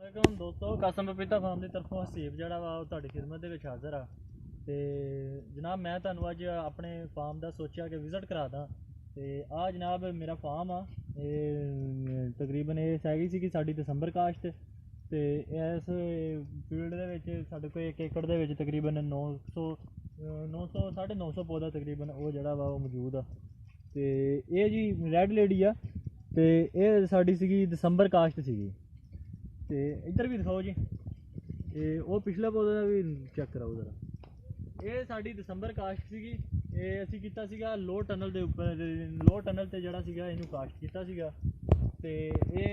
वालेकुम दोस्तों, कसम पपीता फार्म की तरफों हसीब जड़ा वा तुहाडी खिदमत दे विच हाज़र आ। ते जनाब मैं तुहानू अज अपने फार्म का सोचा कि विजिट करा दा। ते आ जनाब मेरा फार्म आ तकरीबन इस हैगी सी कि साडी दिसंबर काश्त। ते इस फील्ड दे विच साडे कोल 1 एकड़ दे विच तकरीबन 900 साढ़े 900 पौधा तकरीबन वो जड़ा वा मौजूद आ। ते ये जी रैड लेडी आ। ते ये साडी सीगी दिसंबर काश्त सीगी। ते इधर भी दिखाओ जी, वो पिछला पौधा भी चेक कराओ जरा। ये साडी दिसंबर काश्त सीगी। ये असी कीता सीगा लो टनल दे उपर, लो टनल ते जड़ा सीगा इनू काश्त कीता सीगा। ते ये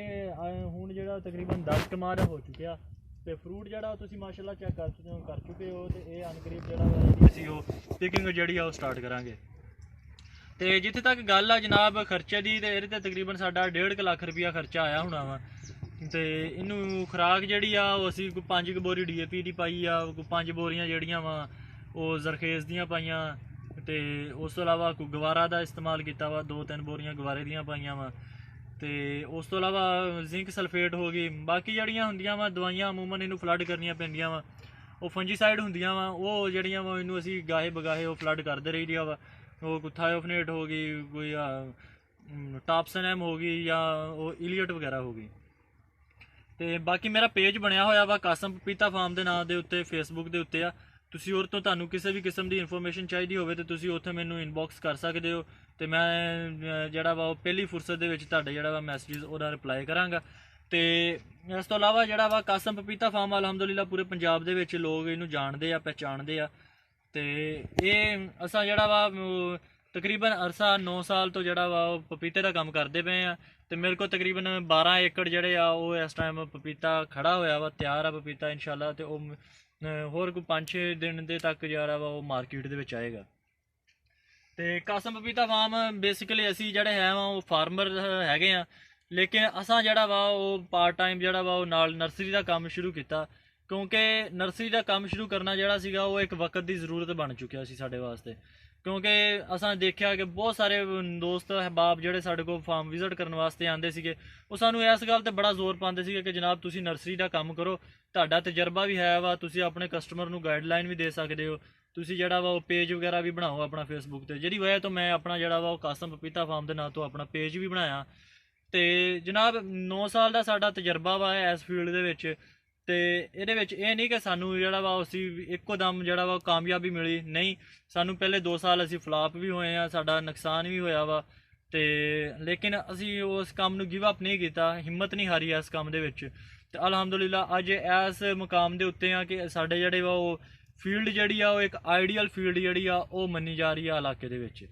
हुण जड़ा तकरीबन 10 कमां दा हो चुकिया। ते फ्रूट जड़ा तुसी माशाल्लाह चेक कर चुके हो। ते ये अनकरीब जड़ा असी वो पिकिंग जड़ी आ स्टार्ट करांगे। ते जिथे तक गल आ जनाब खर्चे दी, ते इहदे ते तकरीबन साडा 1.5 लाख रुपया खर्चा आया होना वा। ते इनू खुराक जड़ी आ असी 5 बोरी DAP दी पाई आ, 5 बोरियां जड़ियां वा वो जरखेज दियां पाइयां। ते उस तो इलावा गवारा दा इस्तेमाल किया वा, 2-3 बोरियां गवारे दियां पाइयां वा। ते उस तो इलावा जिंक सल्फेट हो गई। बाकी जड़ियां हुंदियां वा दवाइयां अमूमन इनू फ्लड करनियां पैंदियां वा, वो फंजीसाइड हुंदियां वा, वो जड़ियां वा इनू असी गाहे बगाहे वो फ्लड करते रही दिया वा। वो थायोफनेट हो गई, कोई टॉपसन एम हो गई, या वो इलियट वगैरह हो गई। ਤੇ ਬਾਕੀ ਮੇਰਾ ਪੇਜ ਬਣਿਆ ਹੋਇਆ ਵਾ ਕਾਸਮ ਪਪੀਤਾ ਫਾਰਮ ਦੇ ਨਾਂ ਦੇ ਉੱਤੇ ਫੇਸਬੁੱਕ ਦੇ ਉੱਤੇ ਆ। ਤੁਸੀਂ ਉਹ ਤੋਂ ਤੁਹਾਨੂੰ ਕਿਸੇ ਵੀ ਕਿਸਮ ਦੀ ਇਨਫੋਰਮੇਸ਼ਨ ਚਾਹੀਦੀ ਹੋਵੇ ਤੇ ਤੁਸੀਂ ਉੱਥੇ ਮੈਨੂੰ ਇਨਬਾਕਸ ਕਰ ਸਕਦੇ ਹੋ। ਤੇ ਮੈਂ ਜਿਹੜਾ ਵਾ ਉਹ ਪਹਿਲੀ ਫੁਰਸਤ ਦੇ ਵਿੱਚ ਤੁਹਾਡੇ ਜਿਹੜਾ ਵਾ ਮੈਸੇਜ ਉਹਦਾ ਰਿਪਲਾਈ ਕਰਾਂਗਾ। ਤੇ ਇਸ ਤੋਂ ਇਲਾਵਾ ਜਿਹੜਾ ਵਾ ਕਾਸਮ ਪਪੀਤਾ ਫਾਰਮ ਅਲਹਮਦੁਲਿਲਾ ਪੂਰੇ ਪੰਜਾਬ ਦੇ ਵਿੱਚ ਲੋਕ ਇਹਨੂੰ ਜਾਣਦੇ ਆ, ਪਹਿਚਾਣਦੇ ਆ। ਤੇ ਇਹ ਅਸਾਂ ਜਿਹੜਾ ਵਾ ਤਕਰੀਬਨ ਅਰਸਾ 9 ਸਾਲ ਤੋਂ ਜਿਹੜਾ ਵਾ ਉਹ ਪਪੀਤੇ ਦਾ ਕੰਮ ਕਰਦੇ ਪਏ ਆ। ਤੇ ਮੇਰੇ ਕੋਲ ਤਕਰੀਬਨ 12 ਏਕੜ ਜਿਹੜੇ ਆ ਉਹ ਇਸ ਟਾਈਮ ਪਪੀਤਾ ਖੜਾ ਹੋਇਆ ਵਾ, ਤਿਆਰ ਆ ਪਪੀਤਾ ਇਨਸ਼ਾਅੱਲਾ। ਤੇ ਉਹ ਹੋਰ ਕੋਈ 5-6 ਦਿਨ ਦੇ ਤੱਕ ਜਿਹੜਾ ਵਾ ਉਹ ਮਾਰਕੀਟ ਦੇ ਵਿੱਚ ਆਏਗਾ। ਤੇ ਕਾਸਮ ਪਪੀਤਾ ਫਾਰਮ ਬੇਸਿਕਲੀ ਅਸੀਂ ਜਿਹੜੇ ਹੈ ਵਾ ਉਹ ਫਾਰਮਰ ਹੈਗੇ ਆ, ਲੇਕਿਨ ਅਸਾਂ ਜਿਹੜਾ ਵਾ ਉਹ ਪਾਰਟ ਟਾਈਮ ਜਿਹੜਾ ਵਾ ਉਹ ਨਾਲ ਨਰਸਰੀ ਦਾ ਕੰਮ ਸ਼ੁਰੂ ਕੀਤਾ। ਕਿਉਂਕਿ ਨਰਸਰੀ ਦਾ ਕੰਮ ਸ਼ੁਰੂ ਕਰਨਾ ਜਿਹੜਾ ਸੀਗਾ ਉਹ ਇੱਕ ਵਕਤ ਦੀ ਜ਼ਰੂਰਤ ਬਣ ਚੁੱਕਿਆ ਸੀ ਸਾਡੇ ਵਾਸਤੇ। ਕਿਉਂਕਿ ਅਸਾਂ ਦੇਖਿਆ ਕਿ ਬਹੁਤ ਸਾਰੇ ਦੋਸਤ ਅਹਿਬਾਬ ਜਿਹੜੇ ਸਾਡੇ ਕੋਲ ਫਾਰਮ ਵਿਜ਼ਿਟ ਕਰਨ ਵਾਸਤੇ ਆਉਂਦੇ ਸੀਗੇ, ਉਹ ਸਾਨੂੰ ਇਸ ਗੱਲ 'ਤੇ ਬੜਾ ਜ਼ੋਰ ਪਾਉਂਦੇ ਸੀਗੇ ਕਿ ਜਨਾਬ ਤੁਸੀਂ ਨਰਸਰੀ ਦਾ ਕੰਮ ਕਰੋ, ਤੁਹਾਡਾ ਤਜਰਬਾ ਵੀ ਹੈ ਵਾ, ਤੁਸੀਂ ਆਪਣੇ ਕਸਟਮਰ ਨੂੰ ਗਾਈਡਲਾਈਨ ਵੀ ਦੇ ਸਕਦੇ ਹੋ, ਤੁਸੀਂ ਜਿਹੜਾ ਵਾ ਉਹ ਪੇਜ ਵਗੈਰਾ ਵੀ ਬਣਾਓ ਆਪਣਾ ਫੇਸਬੁੱਕ 'ਤੇ। ਜਿਹਦੀ ਵਜ੍ਹਾ ਤੋਂ ਮੈਂ ਆਪਣਾ ਜਿਹੜਾ ਵਾ ਉਹ ਕਾਸਮ ਪਪੀਤਾ ਫਾਰਮ ਦੇ ਨਾਂ ਤੋਂ ਆਪਣਾ ਪੇਜ ਵੀ ਬਣਾਇਆ। ਤੇ ਜਨਾਬ 9 ਸਾਲ ਦਾ ਸਾਡਾ ਤਜਰਬਾ ਵਾ ਇਸ ਫੀਲਡ ਦੇ ਵਿੱਚ। ਤੇ ਇਹਦੇ ਵਿੱਚ ਇਹ ਨਹੀਂ ਕਿ ਸਾਨੂੰ ਜਿਹੜਾ ਵਾ ਅਸੀਂ ਇੱਕੋ ਦਮ ਜਿਹੜਾ ਵਾ ਕਾਮਯਾਬੀ ਮਿਲੀ, ਨਹੀਂ, ਸਾਨੂੰ ਪਹਿਲੇ 2 ਸਾਲ ਅਸੀਂ ਫਲਾਪ ਵੀ ਹੋਏ ਆ, ਸਾਡਾ ਨੁਕਸਾਨ ਵੀ ਹੋਇਆ ਵਾ। ਤੇ ਲੇਕਿਨ ਅਸੀਂ ਉਸ ਕੰਮ ਨੂੰ ਗਿਵ ਅਪ ਨਹੀਂ ਕੀਤਾ, ਹਿੰਮਤ ਨਹੀਂ ਹਾਰੀ ਇਸ ਕੰਮ ਦੇ ਵਿੱਚ। ਤੇ ਅਲਹਮਦੁਲਿਲਾ ਅੱਜ ਇਸ ਮੁਕਾਮ ਦੇ ਉੱਤੇ ਆ ਕਿ ਸਾਡੇ ਜਿਹੜੇ ਵਾ ਉਹ ਫੀਲਡ ਜਿਹੜੀ ਆ ਉਹ ਇੱਕ ਆਈਡੀਅਲ ਫੀਲਡ ਜਿਹੜੀ ਆ ਉਹ ਮੰਨੀ ਜਾ ਰਹੀ ਆ ਇਲਾਕੇ ਦੇ ਵਿੱਚ।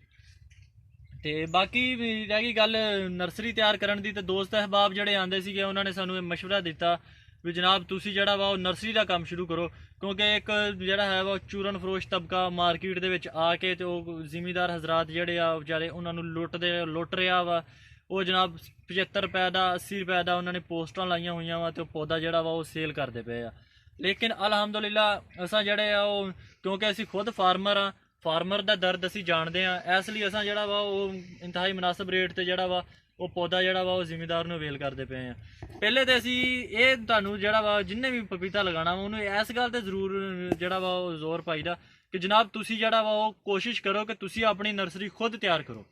ਤੇ ਬਾਕੀ ਰਹਿ ਗਈ ਗੱਲ ਨਰਸਰੀ ਤਿਆਰ ਕਰਨ ਦੀ, ਤੇ ਦੋਸਤ ਅਹਿਬਾਬ ਜਿਹੜੇ ਆਉਂਦੇ ਸੀਗੇ ਉਹਨਾਂ ਨੇ ਸਾਨੂੰ ਇਹ ਮਸ਼ਵਰਾ ਦਿੱਤਾ ਵੀ ਜਨਾਬ ਤੁਸੀਂ ਜਿਹੜਾ ਵਾ ਉਹ ਨਰਸਰੀ ਦਾ ਕੰਮ ਸ਼ੁਰੂ ਕਰੋ। ਕਿਉਂਕਿ ਇੱਕ ਜਿਹੜਾ ਹੈ ਵਾ ਚੂਰਨ ਫਰੋਸ਼ ਤਬਕਾ ਮਾਰਕੀਟ ਦੇ ਵਿੱਚ ਆ ਕੇ ਤੇ ਉਹ ਜ਼ਿਮੀਂਦਾਰ ਹਜ਼ਰਾਤ ਜਿਹੜੇ ਆ ਵਿਚਾਰੇ ਉਹਨਾਂ ਨੂੰ ਲੁੱਟ ਰਿਹਾ ਵਾ। ਉਹ ਜਨਾਬ 75 ਰੁਪਏ ਦਾ 80 ਰੁਪਏ ਦਾ ਉਹਨਾਂ ਨੇ ਪੋਸਟਾਂ ਲਾਈਆਂ ਹੋਈਆਂ ਵਾ ਤੇ ਉਹ ਪੌਦਾ ਜਿਹੜਾ ਵਾ ਉਹ ਸੇਲ ਕਰਦੇ ਪਏ ਆ। ਲੇਕਿਨ ਅਲਹਮਦੁਲਿਲਾ ਅਸਾਂ ਜਿਹੜੇ ਆ ਉਹ ਕਿਉਂਕਿ ਅਸੀਂ ਖੁਦ ਫਾਰਮਰ ਆ, ਫਾਰਮਰ ਦਾ ਦਰਦ ਅਸੀਂ ਜਾਣਦੇ ਆ, ਇਸ ਲਈ ਅਸਾਂ ਜਿਹੜਾ ਵਾ ਉਹ ਇੰਤਹਾਈ ਮੁਨਾਸਬ ਰੇਟ ਤੇ ਜਿਹੜਾ ਵਾ ਉਹ ਪੌਦਾ ਜਿਹੜਾ ਵਾ ਉਹ ਜ਼ਿਮੀਂਦਾਰ ਨੂੰ ਅਵੇਲ ਕਰਦੇ ਪਏ ਆ। ਪਹਿਲੇ ਤਾਂ ਅਸੀਂ ਇਹ ਤੁਹਾਨੂੰ ਜਿਹੜਾ ਵਾ ਜਿੰਨੇ ਵੀ ਪਪੀਤਾ ਲਗਾਉਣਾ ਵਾ ਉਹਨੂੰ ਇਸ ਗੱਲ 'ਤੇ ਜ਼ਰੂਰ ਜਿਹੜਾ ਵਾ ਉਹ ਜ਼ੋਰ ਪਾਈਦਾ ਕਿ ਜਨਾਬ ਤੁਸੀਂ ਜਿਹੜਾ ਵਾ ਉਹ ਕੋਸ਼ਿਸ਼ ਕਰੋ ਕਿ ਤੁਸੀਂ ਆਪਣੀ ਨਰਸਰੀ ਖੁਦ ਤਿਆਰ ਕਰੋ।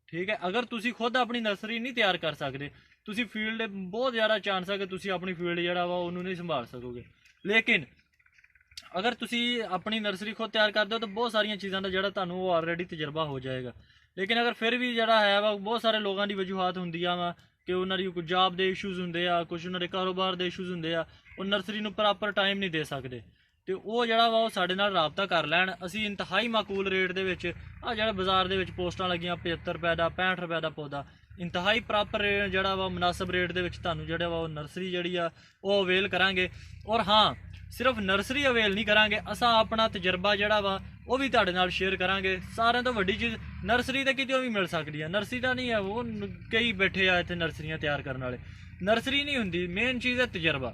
ਠੀਕ ਹੈ, ਅਗਰ ਤੁਸੀਂ ਖੁਦ ਆਪਣੀ ਨਰਸਰੀ ਨਹੀਂ ਤਿਆਰ ਕਰ ਸਕਦੇ, ਤੁਸੀਂ ਫੀਲਡ ਬਹੁਤ ਜ਼ਿਆਦਾ ਚਾਂਸ ਹੈ ਕਿ ਤੁਸੀਂ ਆਪਣੀ ਫੀਲਡ ਜਿਹੜਾ ਵਾ ਉਹਨੂੰ ਨਹੀਂ ਸੰਭਾਲ ਸਕੋਗੇ। ਲੇਕਿਨ ਅਗਰ ਤੁਸੀਂ ਆਪਣੀ ਨਰਸਰੀ ਖੁਦ ਤਿਆਰ ਕਰਦੇ ਹੋ ਤਾਂ ਬਹੁਤ ਸਾਰੀਆਂ ਚੀਜ਼ਾਂ ਦਾ ਜਿਹੜਾ ਤੁਹਾਨੂੰ ਉਹ ਆਲਰੇਡੀ ਤਜਰਬਾ ਹੋ ਜਾਏਗਾ। ਲੇਕਿਨ ਅਗਰ ਫਿਰ ਵੀ ਜਿਹੜਾ ਹੈ ਵਾ ਬਹੁਤ ਸਾਰੇ ਲੋਕਾਂ ਦੀ ਵਜੂਹਾਤ ਹੁੰਦੀਆਂ ਵਾ ਕਿ ਉਹਨਾਂ ਦੀ ਕੋਈ ਜੌਬ ਦੇ ਇਸ਼ੂਜ਼ ਹੁੰਦੇ ਆ, ਕੁਛ ਉਹਨਾਂ ਦੇ ਕਾਰੋਬਾਰ ਦੇ ਇਸ਼ੂਜ਼ ਹੁੰਦੇ ਆ, ਉਹ ਨਰਸਰੀ ਨੂੰ ਪ੍ਰੋਪਰ ਟਾਈਮ ਨਹੀਂ ਦੇ ਸਕਦੇ। ਤੇ ਉਹ ਜਿਹੜਾ ਵਾ ਉਹ ਸਾਡੇ ਨਾਲ ਰਾਬਤਾ ਕਰ ਲੈਣ, ਅਸੀਂ ਇੰਤਹਾਈ ਮਾਕੂਲ ਰੇਟ ਦੇ ਵਿੱਚ ਆ ਜਿਹੜਾ ਬਾਜ਼ਾਰ ਦੇ ਵਿੱਚ ਪੋਸਟਾਂ ਲੱਗੀਆਂ 75 ਰੁਪਏ ਦਾ 65 ਰੁਪਏ ਦਾ ਪੌਦਾ, ਇੰਤਹਾਈ ਪ੍ਰੋਪਰ ਜਿਹੜਾ ਵਾ ਮੁਨਾਸਬ ਰੇਟ ਦੇ ਵਿੱਚ ਤੁਹਾਨੂੰ ਜਿਹੜਾ ਵਾ ਉਹ ਨਰਸਰੀ ਜਿਹੜੀ ਆ ਉਹ ਅਵੇਲ ਕਰਾਂਗੇ। ਔਰ ਹਾਂ, ਸਿਰਫ ਨਰਸਰੀ ਅਵੇਲ ਨਹੀਂ ਕਰਾਂਗੇ, ਅਸਾਂ ਆਪਣਾ ਤਜਰਬਾ ਜਿਹੜਾ ਵਾ ਉਹ ਵੀ ਤੁਹਾਡੇ ਨਾਲ ਸ਼ੇਅਰ ਕਰਾਂਗੇ। ਸਾਰਿਆਂ ਤੋਂ ਵੱਡੀ ਚੀਜ਼ ਨਰਸਰੀ ਤਾਂ ਕਿਤੇ ਵੀ ਮਿਲ ਸਕਦੀ ਹੈ, ਨਰਸਰੀ ਦਾ ਨਹੀਂ ਹੈ, ਉਹ ਕਈ ਬੈਠੇ ਆ ਇੱਥੇ ਨਰਸਰੀਆਂ ਤਿਆਰ ਕਰਨ ਵਾਲੇ, ਨਰਸਰੀ ਨਹੀਂ ਹੁੰਦੀ, ਮੇਨ ਚੀਜ਼ ਹੈ ਤਜਰਬਾ।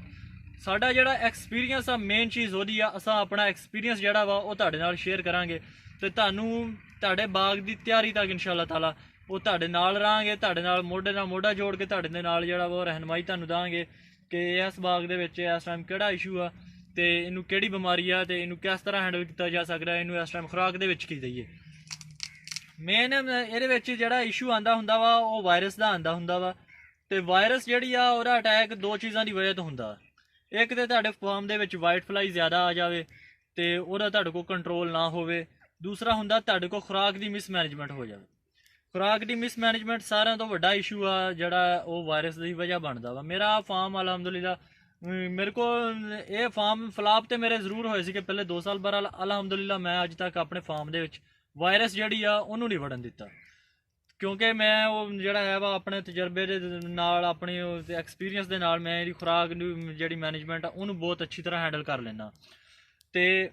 ਸਾਡਾ ਜਿਹੜਾ ਐਕਸਪੀਰੀਅੰਸ ਆ ਮੇਨ ਚੀਜ਼ ਉਹਦੀ ਆ, ਅਸਾਂ ਆਪਣਾ ਐਕਸਪੀਰੀਅੰਸ ਜਿਹੜਾ ਵਾ ਉਹ ਤੁਹਾਡੇ ਨਾਲ ਸ਼ੇਅਰ ਕਰਾਂਗੇ ਤੇ ਤੁਹਾਨੂੰ ਤੁਹਾਡੇ ਬਾਗ ਦੀ ਤਿਆਰੀ ਤੱਕ ਇਨਸ਼ਾਅੱਲਾ ਤਾਲਾ ਉਹ ਤੁਹਾਡੇ ਨਾਲ ਰਹਾਂਗੇ, ਤੁਹਾਡੇ ਨਾਲ ਮੋਢੇ ਨਾਲ ਮੋਢਾ ਜੋੜ ਕੇ ਤੁਹਾਡੇ ਦੇ ਨਾਲ ਜਿਹੜਾ ਵਾ ਉਹ ਰਹਿਨਮਾਈ ਤੁਹਾਨੂੰ ਦਾਂਗੇ ਕਿ ਇਸ ਬਾਗ ਦੇ ਵਿੱਚ ਇਸ ਟਾਈਮ ਕਿਹੜਾ ਇਸ਼ੂ ਆ ਤੇ ਇਹਨੂੰ ਕਿਹੜੀ ਬਿਮਾਰੀ ਆ ਤੇ ਇਹਨੂੰ ਕਿਸ ਤਰ੍ਹਾਂ ਹੈਂਡਲ ਕੀਤਾ ਜਾ ਸਕਦਾ, ਇਹਨੂੰ ਇਸ ਟਾਈਮ ਖੁਰਾਕ ਦੇ ਵਿੱਚ ਕੀ ਦਈਏ। ਮੇਨ ਇਹਦੇ ਵਿੱਚ ਜਿਹੜਾ ਇਸ਼ੂ ਆਂਦਾ ਹੁੰਦਾ ਵਾ ਉਹ ਵਾਇਰਸ ਦਾ ਆਂਦਾ ਹੁੰਦਾ ਵਾ, ਤੇ ਵਾਇਰਸ ਜਿਹੜੀ ਆ ਉਹਦਾ ਅਟੈਕ ਦੋ ਚੀਜ਼ਾਂ ਦੀ ਵਜ੍ਹਾ ਤੋਂ ਹੁੰਦਾ। ਇੱਕ ਤੇ ਤੁਹਾਡੇ ਫਾਰਮ ਦੇ ਵਿੱਚ ਵਾਈਟ ਫਲਾਈ ਜ਼ਿਆਦਾ ਆ ਜਾਵੇ ਤੇ ਉਹਦਾ ਤੁਹਾਡੇ ਕੋਲ ਕੰਟਰੋਲ ਨਾ ਹੋਵੇ। ਦੂਸਰਾ ਹੁੰਦਾ ਤੁਹਾਡੇ ਕੋਲ ਖੁਰਾਕ ਦੀ ਮਿਸਮੈਨੇਜਮੈਂਟ ਹੋ ਜਾਵੇ। ਖੁਰਾਕ ਦੀ ਮਿਸਮੈਨੇਜਮੈਂਟ ਸਾਰਿਆਂ ਤੋਂ ਵੱਡਾ ਇਸ਼ੂ ਆ ਜਿਹੜਾ ਉਹ ਵਾਇਰਸ ਦੀ ਵਜ੍ਹਾ ਬਣਦਾ ਵਾ। ਮੇਰਾ ਫਾਰਮ ਅਲਹਮਦੁਲਿਲਾ ਮੇਰੇ ਕੋਲ ਇਹ ਫਾਰਮ ਫਲਾਪ ਤੇ ਮੇਰੇ ਜ਼ਰੂਰ ਹੋਏ ਸੀ ਕਿ ਪਹਿਲੇ 2 ਸਾਲ ਬਾਅਦ ਅਲਹਮਦੁਲਿਲਾ ਮੈਂ ਅੱਜ ਤੱਕ ਆਪਣੇ ਫਾਰਮ ਦੇ ਵਿੱਚ ਵਾਇਰਸ ਜਿਹੜੀ ਆ ਉਹਨੂੰ ਨਹੀਂ ਵੜਨ ਦਿੱਤਾ, ਕਿਉਂਕਿ ਮੈਂ ਉਹ ਜਿਹੜਾ ਹੈ ਵਾ ਆਪਣੇ ਤਜਰਬੇ ਦੇ ਨਾਲ ਆਪਣੀ ਐਕਸਪੀਰੀਅੰਸ ਦੇ ਨਾਲ ਮੈਂ ਇਹਦੀ ਖੁਰਾਕ ਨੂੰ ਜਿਹੜੀ ਮੈਨੇਜਮੈਂਟ ਆ ਉਹਨੂੰ ਬਹੁਤ ਅੱਛੀ ਤਰ੍ਹਾਂ ਹੈਂਡਲ ਕਰ ਲੈਂਦਾ। ਤੇ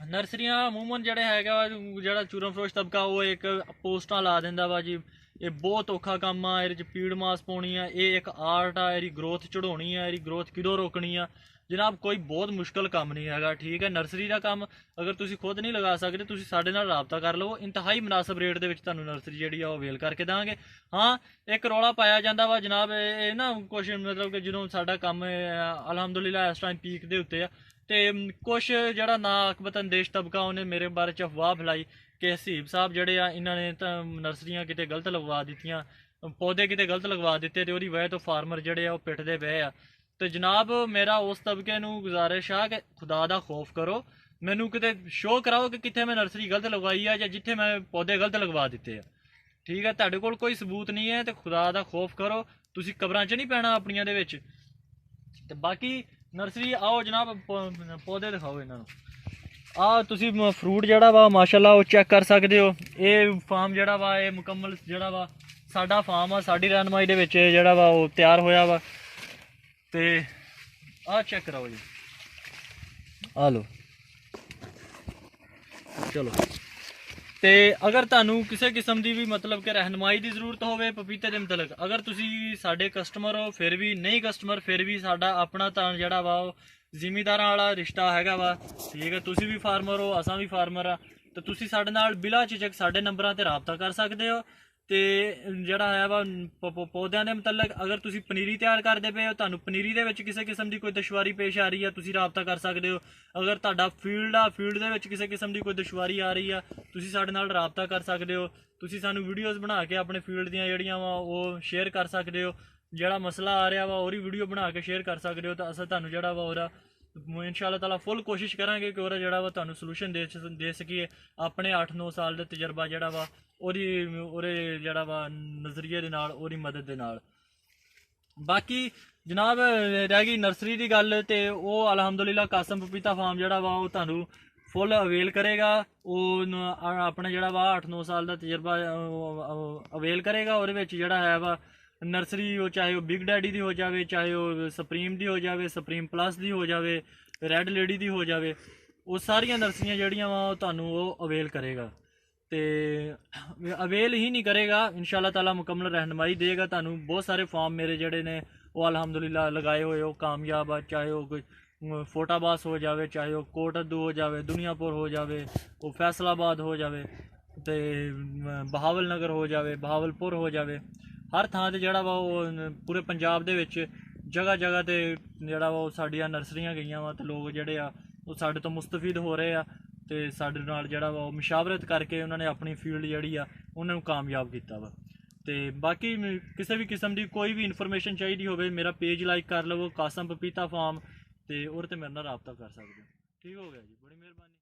ਨਰਸਰੀਆਂ ਅਮੂਮਨ ਜਿਹੜੇ ਹੈਗਾ ਵਾ ਜਿਹੜਾ ਚੂਰਨ ਫਰੋਸ਼ ਤਬਕਾ ਉਹ ਇੱਕ ਪੋਸਟਾਂ ਲਾ ਦਿੰਦਾ ਵਾ ਜੀ ਇਹ ਬਹੁਤ ਔਖਾ ਕੰਮ ਆ, ਇਹਦੇ 'ਚ ਪੀੜ ਮਾਸ ਪਾਉਣੀ ਆ, ਇਹ ਇੱਕ ਆਰਟ ਆ, ਇਹਦੀ ਗਰੋਥ ਚੜਾਉਣੀ ਆ, ਇਹਦੀ ਗਰੋਥ ਕਿਦੋਂ ਰੋਕਣੀ ਆ। ਜਨਾਬ ਕੋਈ ਬਹੁਤ ਮੁਸ਼ਕਲ ਕੰਮ ਨਹੀਂ ਹੈਗਾ, ਠੀਕ ਹੈ। ਨਰਸਰੀ ਦਾ ਕੰਮ ਅਗਰ ਤੁਸੀਂ ਖੁਦ ਨਹੀਂ ਲਗਾ ਸਕਦੇ ਤੁਸੀਂ ਸਾਡੇ ਨਾਲ ਰਾਬਤਾ ਕਰ ਲਵੋ, ਇੰਤਹਾਈ ਮੁਨਾਸਬ ਰੇਟ ਦੇ ਵਿੱਚ ਤੁਹਾਨੂੰ ਨਰਸਰੀ ਜਿਹੜੀ ਆ ਉਹ ਅਵੇਲ ਕਰਕੇ ਦਾਂਗੇ। ਹਾਂ ਇੱਕ ਰੌਲਾ ਪਾਇਆ ਜਾਂਦਾ ਵਾ ਜਨਾਬ ਇਹ ਨਾ ਕੁਛ ਮਤਲਬ ਕਿ ਜਦੋਂ ਸਾਡਾ ਕੰਮ ਅਲਹਮਦੁਲਿਲਾ ਇਸ ਟਾਈਮ ਪੀਕ ਦੇ ਉੱਤੇ ਆ ਤੇ ਕੁਛ ਜਿਹੜਾ ਨਾ ਅਕਬਤੰਦੇਸ਼ ਤਬਕਾ ਉਹਨੇ ਮੇਰੇ ਬਾਰੇ 'ਚ ਅਫਵਾਹ ਫੈਲਾਈ ਕਿ ਹਸੀਬ ਸਾਹਿਬ ਜਿਹੜੇ ਆ ਇਹਨਾਂ ਨੇ ਤਾਂ ਨਰਸਰੀਆਂ ਕਿਤੇ ਗਲਤ ਲਗਵਾ ਦਿੱਤੀਆਂ, ਪੌਦੇ ਕਿਤੇ ਗਲਤ ਲਗਵਾ ਦਿੱਤੇ ਤੇ ਉਹਦੀ ਵਜ੍ਹਾ ਤੋਂ ਫਾਰਮਰ ਜਿਹੜੇ ਆ ਉਹ ਪਿੱਟਦੇ ਪਏ ਆ। ਤੇ ਜਨਾਬ ਮੇਰਾ ਉਸ ਤਬਕੇ ਨੂੰ ਗੁਜ਼ਾਰਿਸ਼ ਆ ਕਿ ਖੁਦਾ ਦਾ ਖੌਫ ਕਰੋ, ਮੈਨੂੰ ਕਿਤੇ ਸ਼ੋਅ ਕਰਾਓ ਕਿ ਕਿੱਥੇ ਮੈਂ ਨਰਸਰੀ ਗਲਤ ਲਗਵਾਈ ਆ ਜਾਂ ਜਿੱਥੇ ਮੈਂ ਪੌਦੇ ਗਲਤ ਲਗਵਾ ਦਿੱਤੇ ਆ, ਠੀਕ ਹੈ। ਤੁਹਾਡੇ ਕੋਲ ਕੋਈ ਸਬੂਤ ਨਹੀਂ ਹੈ ਤੇ ਖੁਦਾ ਦਾ ਖੌਫ ਕਰੋ, ਤੁਸੀਂ ਕਬਰਾਂ 'ਚ ਨਹੀਂ ਪੈਣਾ ਆਪਣੀਆਂ ਦੇ ਵਿੱਚ। ਤੇ ਬਾਕੀ ਨਰਸਰੀ ਆਓ ਜਨਾਬ ਪੌਦੇ ਦਿਖਾਓ ਇਹਨਾਂ ਨੂੰ। ਆਹ ਤੁਸੀਂ ਫਰੂਟ ਜਿਹੜਾ ਵਾ ਮਾਸ਼ਾਅੱਲਾ ਉਹ ਚੈੱਕ ਕਰ ਸਕਦੇ ਹੋ। ਇਹ ਫਾਰਮ ਜਿਹੜਾ ਵਾ ਇਹ ਮੁਕੰਮਲ ਜਿਹੜਾ ਵਾ ਸਾਡਾ ਫਾਰਮ ਆ, ਸਾਡੀ ਰਹਿਨਮਾਈ ਦੇ ਵਿੱਚ ਜਿਹੜਾ ਵਾ ਉਹ ਤਿਆਰ ਹੋਇਆ ਵਾ। ਤੇ ਆਹ ਚੈੱਕ ਕਰਾਓ ਜੀ, ਆ ਲਓ ਚਲੋ। ਤੇ ਅਗਰ ਤੁਹਾਨੂੰ ਕਿਸੇ ਕਿਸਮ ਦੀ ਵੀ ਮਤਲਬ ਕਿ ਰਹਿਨਮਾਈ ਦੀ ਜ਼ਰੂਰਤ ਹੋਵੇ ਪਪੀਤੇ ਦੇ ਮੁਤਲਕ, ਅਗਰ ਤੁਸੀਂ ਸਾਡੇ ਕਸਟਮਰ ਹੋ ਫਿਰ ਵੀ ਨਹੀਂ ਕਸਟਮਰ ਫਿਰ ਵੀ ਸਾਡਾ ਆਪਣਾ ਤਾਂ ਜਿਹੜਾ ਵਾ ਉਹ ਜ਼ਿਮੀਦਾਰਾਂ ਵਾਲਾ ਰਿਸ਼ਤਾ ਹੈਗਾ ਵਾ, ਠੀਕ ਹੈ। ਤੁਸੀਂ ਵੀ ਫਾਰਮਰ ਹੋ ਅਸਾਂ ਵੀ ਫਾਰਮਰ ਆ, ਤੇ ਤੁਸੀਂ ਸਾਡੇ ਨਾਲ ਬਿਲਾ ਝਿਜਕ ਸਾਡੇ ਨੰਬਰਾਂ ਤੇ ਰਾਬਤਾ ਕਰ ਸਕਦੇ ਹੋ। ਤੇ ਜਿਹੜਾ ਹੈ ਵਾ ਪੌਦਿਆਂ ਦੇ ਮੁਤਲਕ ਅਗਰ ਤੁਸੀਂ ਪਨੀਰੀ ਤਿਆਰ ਕਰਦੇ ਪਏ ਹੋ, ਤੁਹਾਨੂੰ ਪਨੀਰੀ ਦੇ ਵਿੱਚ ਕਿਸੇ ਕਿਸਮ ਦੀ ਕੋਈ ਦੁਸ਼ਵਾਰੀ ਪੇਸ਼ ਆ ਰਹੀ ਆ, ਤੁਸੀਂ ਰਾਬਤਾ ਕਰ ਸਕਦੇ ਹੋ। ਅਗਰ ਤੁਹਾਡਾ ਫੀਲਡ ਆ, ਫੀਲਡ ਦੇ ਵਿੱਚ ਕਿਸੇ ਕਿਸਮ ਦੀ ਕੋਈ ਦੁਸ਼ਵਾਰੀ ਆ ਰਹੀ ਆ, ਤੁਸੀਂ ਸਾਡੇ ਨਾਲ ਰਾਬਤਾ ਕਰ ਸਕਦੇ ਹੋ। ਤੁਸੀਂ ਸਾਨੂੰ ਵੀਡੀਓਜ਼ ਬਣਾ ਕੇ ਆਪਣੇ ਫੀਲਡ ਦੀਆਂ ਜਿਹੜੀਆਂ ਵਾ ਉਹ ਸ਼ੇਅਰ ਕਰ ਸਕਦੇ ਹੋ। ਜਿਹੜਾ ਮਸਲਾ ਆ ਰਿਹਾ ਵਾ ਉਹਦੀ ਵੀਡੀਓ ਬਣਾ ਕੇ ਸ਼ੇਅਰ ਕਰ ਸਕਦੇ ਹੋ। ਤਾਂ ਅਸੀਂ ਤੁਹਾਨੂੰ ਜਿਹੜਾ ਵਾ ਉਹਦਾ ਇਨਸ਼ਾਅੱਲਾ ਤਾਲਾ ਫੁੱਲ ਕੋਸ਼ਿਸ਼ ਕਰਾਂਗੇ ਕਿ ਉਹਦਾ ਜਿਹੜਾ ਵਾ ਤੁਹਾਨੂੰ ਸੋਲੂਸ਼ਨ ਦੇ ਸਕੀਏ ਆਪਣੇ 8-9 ਸਾਲ ਦਾ ਤਜਰਬਾ ਜਿਹੜਾ ਵਾ ਉਹਦੇ ਜਿਹੜਾ ਵਾ ਨਜ਼ਰੀਏ ਦੇ ਨਾਲ, ਉਹਦੀ ਮਦਦ ਦੇ ਨਾਲ। ਬਾਕੀ ਜਨਾਬ ਰਹਿ ਗਈ ਨਰਸਰੀ ਦੀ ਗੱਲ, ਤੇ ਉਹ ਅਲਹਮਦੁਲਿਲਾ ਕਾਸਮ ਪਪੀਤਾ ਫਾਰਮ ਜਿਹੜਾ ਵਾ ਉਹ ਤੁਹਾਨੂੰ ਫੁੱਲ ਅਵੇਲ ਕਰੇਗਾ। ਉਹ ਆਪਣਾ ਜਿਹੜਾ ਵਾ 8-9 ਸਾਲ ਦਾ ਤਜਰਬਾ ਅਵੇਲ ਕਰੇਗਾ। ਉਹਦੇ ਵਿੱਚ ਜਿਹੜਾ ਹੈ ਵਾ ਨਰਸਰੀ ਉਹ ਚਾਹੇ ਉਹ ਬਿਗ ਡੈਡੀ ਦੀ ਹੋ ਜਾਵੇ, ਚਾਹੇ ਉਹ ਸੁਪਰੀਮ ਦੀ ਹੋ ਜਾਵੇ, ਸੁਪਰੀਮ ਪਲੱਸ ਦੀ ਹੋ ਜਾਵੇ, ਰੈੱਡ ਲੇਡੀ ਦੀ ਹੋ ਜਾਵੇ, ਉਹ ਸਾਰੀਆਂ ਨਰਸਰੀਆਂ ਜਿਹੜੀਆਂ ਵਾ ਉਹ ਤੁਹਾਨੂੰ ਉਹ ਅਵੇਲ ਕਰੇਗਾ। ਤੇ ਅਵੇਲ ਹੀ ਨਹੀਂ ਕਰੇਗਾ, ਇਨਸ਼ਾਅੱਲਾ ਤਾਲਾ ਮੁਕੰਮਲ ਰਹਿਨਮਾਈ ਦੇਗਾ ਤੁਹਾਨੂੰ। ਬਹੁਤ ਸਾਰੇ ਫਾਰਮ ਮੇਰੇ ਜਿਹੜੇ ਨੇ ਉਹ ਅਲਹਮਦੁਲਿਲਾ ਲਗਾਏ ਹੋਏ ਉਹ ਕਾਮਯਾਬ ਆ, ਚਾਹੇ ਉਹ ਕੋਈ ਫੋਟਾਬਾਸ ਹੋ ਜਾਵੇ, ਚਾਹੇ ਉਹ ਕੋਟਅਦੂ ਹੋ ਜਾਵੇ, ਦੁਨੀਆਪੁਰ ਹੋ ਜਾਵੇ, ਉਹ ਫੈਸਲਾਬਾਦ ਹੋ ਜਾਵੇ, ਤੇ ਬਹਾਵਲ ਨਗਰ ਹੋ ਜਾਵੇ, ਬਹਾਵਲਪੁਰ ਹੋ ਜਾਵੇ। ਹਰ ਥਾਂ 'ਤੇ ਜਿਹੜਾ ਵਾ ਉਹ ਪੂਰੇ ਪੰਜਾਬ ਦੇ ਵਿੱਚ ਜਗ੍ਹਾ ਜਗ੍ਹਾ 'ਤੇ ਜਿਹੜਾ ਵਾ ਉਹ ਸਾਡੀਆਂ ਨਰਸਰੀਆਂ ਗਈਆਂ ਵਾ, ਤੇ ਲੋਕ ਜਿਹੜੇ ਆ ਉਹ ਸਾਡੇ ਤੋਂ ਮੁਸਤਫੀਦ ਹੋ ਰਹੇ ਆ, ਤੇ ਸਾਡੇ ਨਾਲ ਜਿਹੜਾ ਵਾ ਉਹ ਮੁਸ਼ਾਵਰਤ ਕਰਕੇ ਉਹਨਾਂ ਨੇ ਆਪਣੀ ਫੀਲਡ ਜਿਹੜੀ ਆ ਉਹਨਾਂ ਨੂੰ ਕਾਮਯਾਬ ਕੀਤਾ ਵਾ। ਤੇ ਬਾਕੀ ਕਿਸੇ ਵੀ ਕਿਸਮ ਦੀ ਕੋਈ ਵੀ ਇਨਫੋਰਮੇਸ਼ਨ ਚਾਹੀਦੀ ਹੋਵੇ ਮੇਰਾ ਪੇਜ ਲਾਈਕ ਕਰ ਲਵੋ ਕਾਸਮ ਪਪੀਤਾ ਫਾਰਮ, ਤੇ ਉਹਦੇ 'ਤੇ ਮੇਰੇ ਨਾਲ ਰਾਬਤਾ ਕਰ ਸਕਦੇ ਹੋ। ਠੀਕ ਹੋ ਗਿਆ ਜੀ, ਬੜੀ ਮਿਹਰਬਾਨੀ।